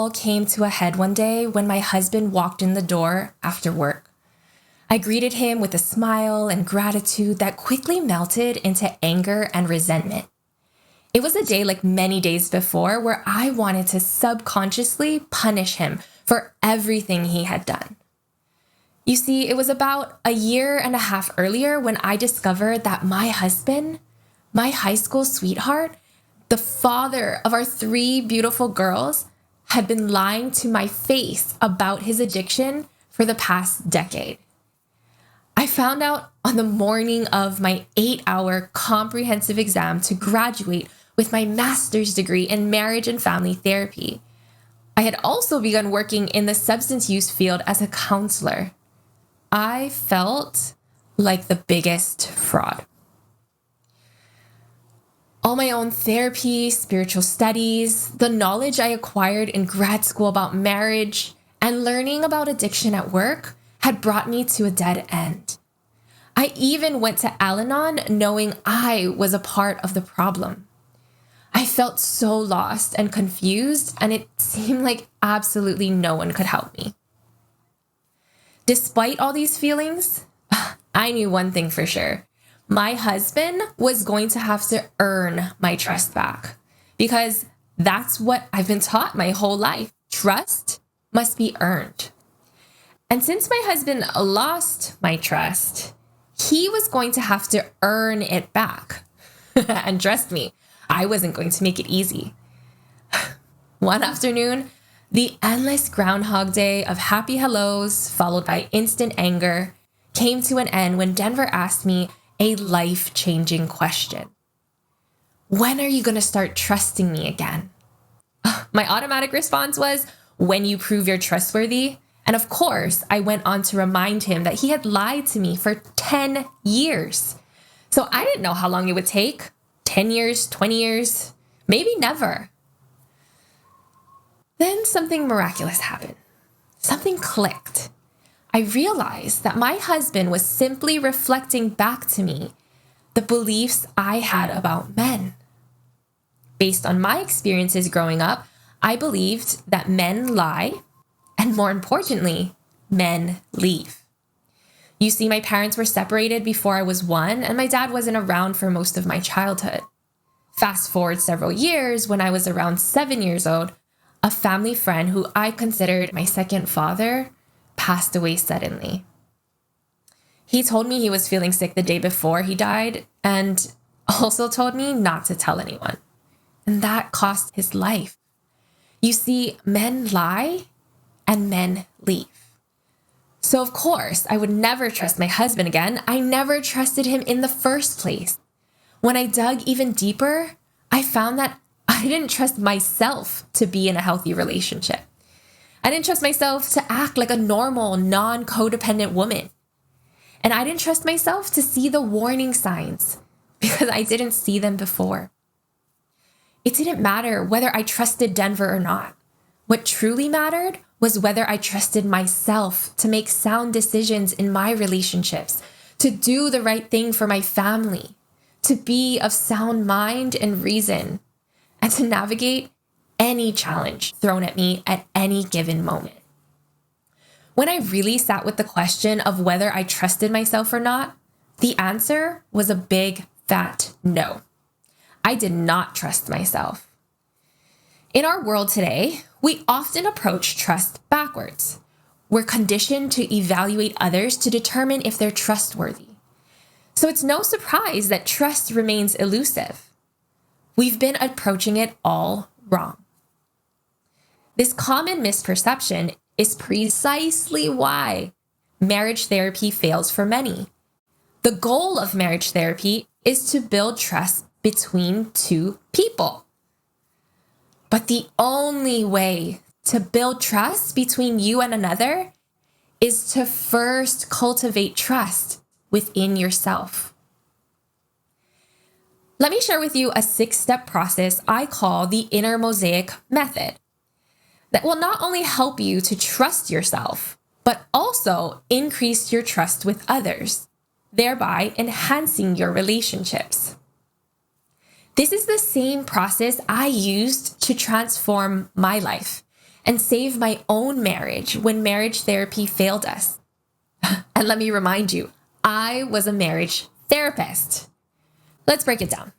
all came to a head one day when my husband walked in the door after work. I greeted him with a smile and gratitude that quickly melted into anger and resentment. It was a day like many days before where I wanted to subconsciously punish him for everything he had done. You see, it was about a year and a half earlier when I discovered that my husband, my high school sweetheart, the father of our 3 beautiful girls, had been lying to my face about his addiction for the past decade. I found out on the morning of my 8-hour comprehensive exam to graduate with my master's degree in marriage and family therapy. I had also begun working in the substance use field as a counselor. I felt like the biggest fraud. All my own therapy, spiritual studies, the knowledge I acquired in grad school about marriage, and learning about addiction at work had brought me to a dead end. I even went to Al-Anon knowing I was a part of the problem. I felt so lost and confused, and it seemed like absolutely no one could help me. Despite all these feelings, I knew one thing for sure. My husband was going to have to earn my trust back, because that's what I've been taught my whole life. Trust must be earned. And since my husband lost my trust, he was going to have to earn it back. And trust me, I wasn't going to make it easy. One afternoon, the endless Groundhog Day of happy hellos, followed by instant anger, came to an end when Denver asked me a life-changing question. When are you going to start trusting me again? My automatic response was, when you prove you're trustworthy. And of course, I went on to remind him that he had lied to me for 10 years. So I didn't know how long it would take. 10 years, 20 years, maybe never. Then something miraculous happened. Something clicked. I realized that my husband was simply reflecting back to me the beliefs I had about men. Based on my experiences growing up, I believed that men lie, and more importantly, men leave. You see, my parents were separated before I was 1, and my dad wasn't around for most of my childhood. Fast forward several years, when I was around 7 years old, a family friend who I considered my second father passed away suddenly. He told me he was feeling sick the day before he died, and also told me not to tell anyone. And that cost his life. You see, men lie and men leave. So of course, I would never trust my husband again. I never trusted him in the first place. When I dug even deeper, I found that I didn't trust myself to be in a healthy relationship. I didn't trust myself to act like a normal, non-codependent woman. And I didn't trust myself to see the warning signs because I didn't see them before. It didn't matter whether I trusted Denver or not. What truly mattered was whether I trusted myself to make sound decisions in my relationships, to do the right thing for my family, to be of sound mind and reason, and to navigate any challenge thrown at me at any given moment. When I really sat with the question of whether I trusted myself or not, the answer was a big, fat no. I did not trust myself. In our world today, we often approach trust backwards. We're conditioned to evaluate others to determine if they're trustworthy. So it's no surprise that trust remains elusive. We've been approaching it all wrong. This common misperception is precisely why marriage therapy fails for many. The goal of marriage therapy is to build trust between two people. But the only way to build trust between you and another is to first cultivate trust within yourself. Let me share with you a 6-step process I call the inner mosaic method that will not only help you to trust yourself, but also increase your trust with others, thereby enhancing your relationships. This is the same process I used to transform my life, and save my own marriage when marriage therapy failed us. And let me remind you, I was a marriage therapist. Let's break it down.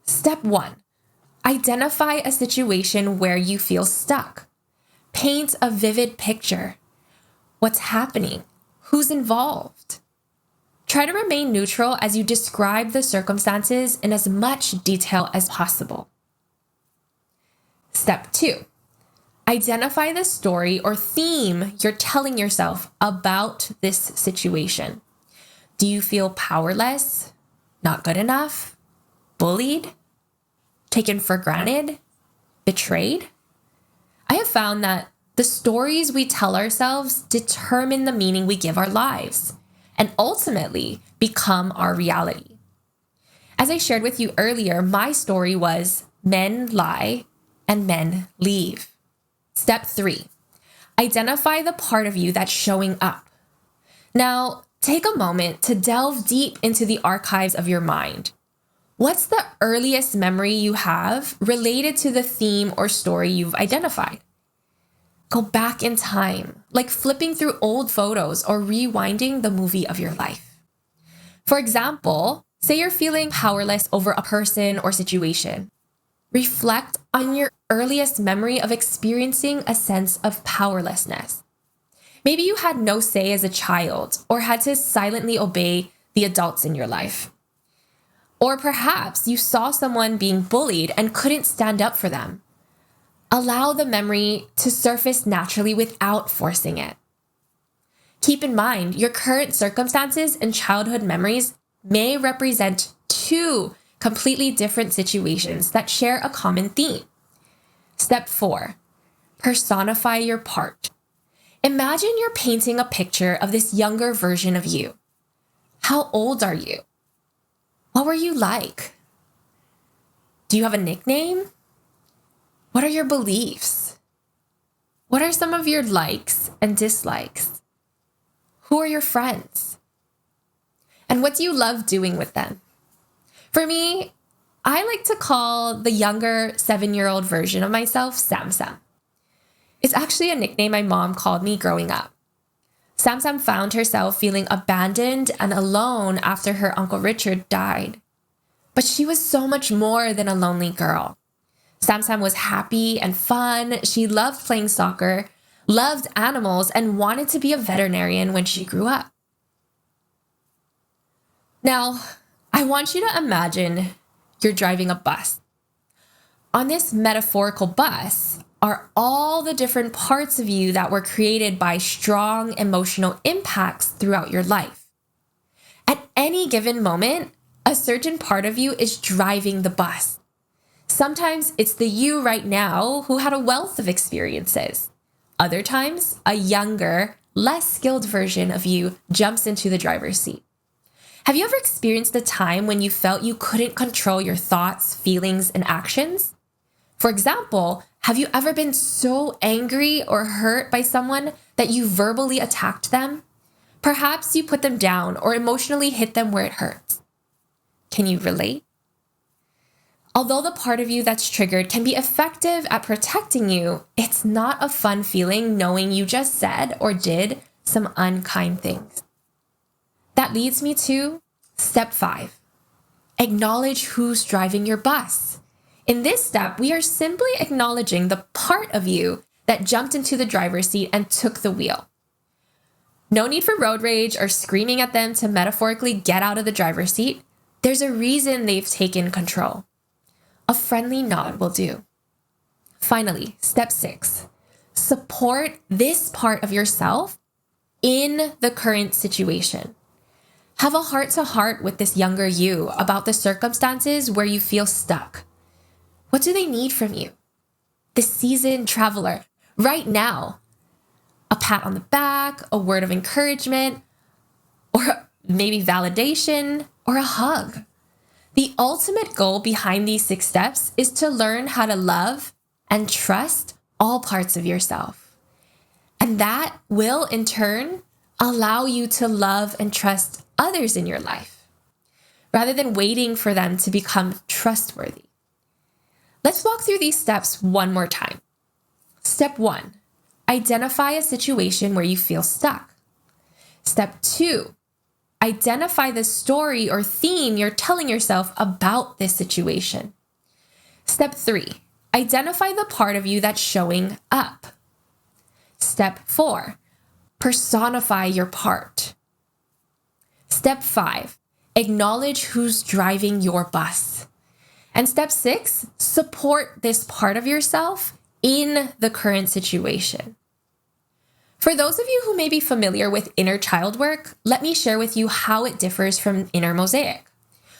Step 1, identify a situation where you feel stuck. Paint a vivid picture. What's happening? Who's involved? Try to remain neutral as you describe the circumstances in as much detail as possible. Step 2, identify the story or theme you're telling yourself about this situation. Do you feel powerless, not good enough, bullied, taken for granted, betrayed? I have found that the stories we tell ourselves determine the meaning we give our lives and ultimately become our reality. As I shared with you earlier, my story was men lie and men leave. Step 3, identify the part of you that's showing up. Now, take a moment to delve deep into the archives of your mind. What's the earliest memory you have related to the theme or story you've identified? Go back in time, like flipping through old photos or rewinding the movie of your life. For example, say you're feeling powerless over a person or situation. Reflect on your earliest memory of experiencing a sense of powerlessness. Maybe you had no say as a child or had to silently obey the adults in your life. Or perhaps you saw someone being bullied and couldn't stand up for them. Allow the memory to surface naturally without forcing it. Keep in mind, your current circumstances and childhood memories may represent two completely different situations that share a common theme. Step 4, personify your part. Imagine you're painting a picture of this younger version of you. How old are you? What were you like? Do you have a nickname? What are your beliefs? What are some of your likes and dislikes? Who are your friends? And what do you love doing with them? For me, I like to call the younger 7-year-old version of myself Sam. It's actually a nickname my mom called me growing up. Sam found herself feeling abandoned and alone after her Uncle Richard died. But she was so much more than a lonely girl. Sam was happy and fun. She loved playing soccer, loved animals, and wanted to be a veterinarian when she grew up. Now, I want you to imagine you're driving a bus. On this metaphorical bus are all the different parts of you that were created by strong emotional impacts throughout your life. At any given moment, a certain part of you is driving the bus. Sometimes it's the you right now who had a wealth of experiences. Other times, a younger, less skilled version of you jumps into the driver's seat. Have you ever experienced a time when you felt you couldn't control your thoughts, feelings, and actions? For example, have you ever been so angry or hurt by someone that you verbally attacked them? Perhaps you put them down or emotionally hit them where it hurts. Can you relate? Although the part of you that's triggered can be effective at protecting you, it's not a fun feeling knowing you just said or did some unkind things. That leads me to step 5. Acknowledge who's driving your bus. In this step, we are simply acknowledging the part of you that jumped into the driver's seat and took the wheel. No need for road rage or screaming at them to metaphorically get out of the driver's seat. There's a reason they've taken control. A friendly nod will do. Finally, step 6. Support this part of yourself in the current situation. Have a heart-to-heart with this younger you about the circumstances where you feel stuck. What do they need from you? The seasoned traveler, right now. A pat on the back, a word of encouragement, or maybe validation, or a hug. The ultimate goal behind these 6 steps is to learn how to love and trust all parts of yourself. And that will, in turn, allow you to love and trust others in your life, rather than waiting for them to become trustworthy. Let's walk through these steps one more time. Step 1, identify a situation where you feel stuck. Step 2, identify the story or theme you're telling yourself about this situation. Step 3, identify the part of you that's showing up. Step 4, personify your part. Step 5, acknowledge who's driving your bus. And step 6, support this part of yourself in the current situation. For those of you who may be familiar with inner child work, let me share with you how it differs from inner mosaic.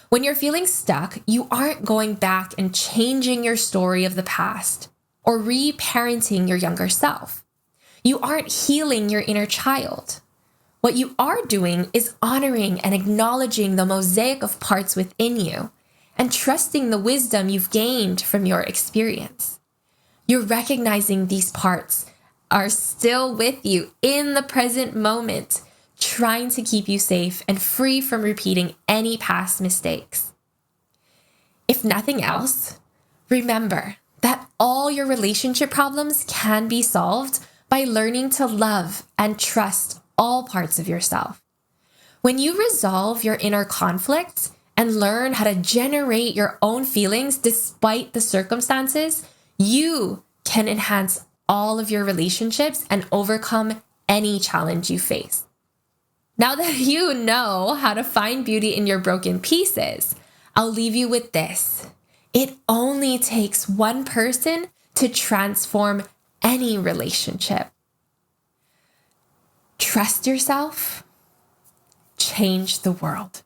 When you're feeling stuck, you aren't going back and changing your story of the past or re-parenting your younger self. You aren't healing your inner child. What you are doing is honoring and acknowledging the mosaic of parts within you and trusting the wisdom you've gained from your experience. You're recognizing these parts are still with you in the present moment, trying to keep you safe and free from repeating any past mistakes. If nothing else, remember that all your relationship problems can be solved by learning to love and trust all parts of yourself. When you resolve your inner conflicts and learn how to generate your own feelings despite the circumstances, you can enhance all of your relationships and overcome any challenge you face. Now that you know how to find beauty in your broken pieces, I'll leave you with this. It only takes one person to transform any relationship. Trust yourself, change the world.